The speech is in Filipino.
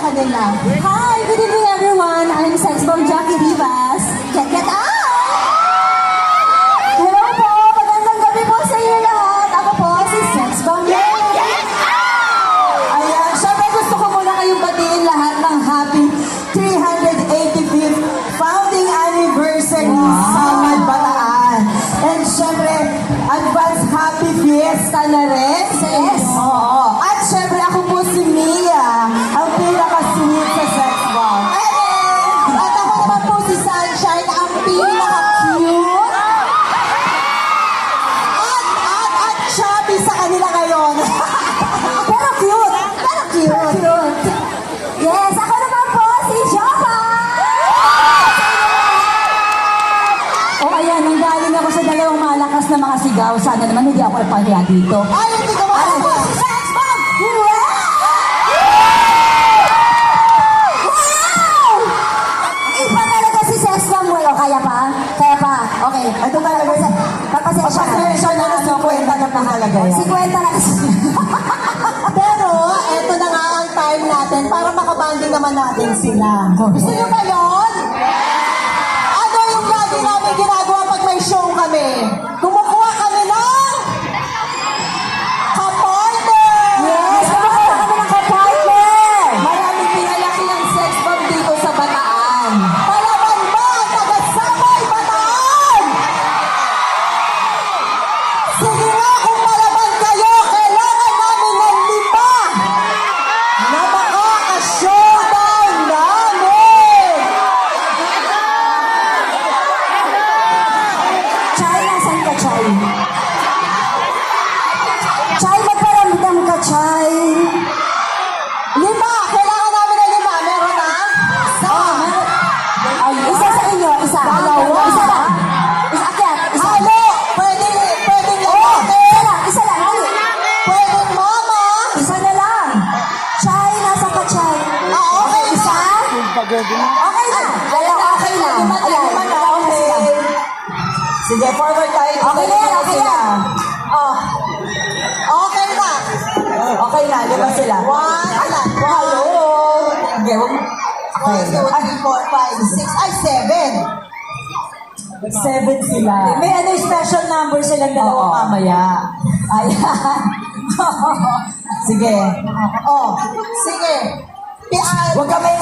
kanila. Hi, good evening everyone. I'm Sex Bomb Jackie Rivas. Get out! Hello po, magandang gabi po sa inyo lahat. Ako po si Sex Bomb. Ayan, syempre gusto ko muna kayong batiin lahat ng happy 385th founding anniversary sa Bataan. And syempre, advance happy fiesta na rin. Yes. Oo. At syempre ako po si Mia, ang pinaka-sweet sa Sex Bomb. At ako naman po si Sunshine, ang pinaka-cute. At chubby sa kanila ngayon. Pero cute. Pero cute. Yes, ako naman po si Joppa. Oh, ayan, nanggaling ako sa dalawang malakas na mga sigaw. Sana naman hindi ako ipahiya dito. Ay, hindi ko ako si Sex Bomb! Wow! Iba talaga si Sex Bomb. Well, kaya pa? Kaya pa? Okay. Ito talaga. Papasensya na. Papasensya na sa kwenta na mahalaga yan. Si kwenta na kasi. Pero, eto na nga ang time natin para makabanding naman natin sila. Gusto nyo ba yun? Ano yung lagi namin ginagawa pag may show kami? Kumukuha kami ng kapartner! Yes, kumukuha kami ng kapartner! Maraming pinalaki ng Sex Bomb dito sa Bataan. Palaban ba ang taga-Samay Bataan? Sige nga, kung palaban kayo, kailangan namin ng 5 na makaka-showdown namin! Chay, nasan ka, Chay? Chay, magparamdam ka, Chay. 5! Kailangan namin ng 5. Meron na? Ay, isa sa inyo, isa. Dalawa. Isa lang. Isa, akyat. Isa. Ano? Pwede lang. Isa lang. Dali. Pwede, mama. Isa na lang. Chay, nasa ka, Chay? Okay. Isa? Okay na. Ayaw, okay na. Ayan, okay. Sige, forward tayo. Okay na yan, okay na. Oh. Okay na. Okay na, 5 sila. 1. Hello. Okay, 1, 2, 3, 4, 5, 6, ay 7. 7 sila. May ano special number silang dalawa mamaya. Ayan. Sige. Oh, sige. Huwag ka may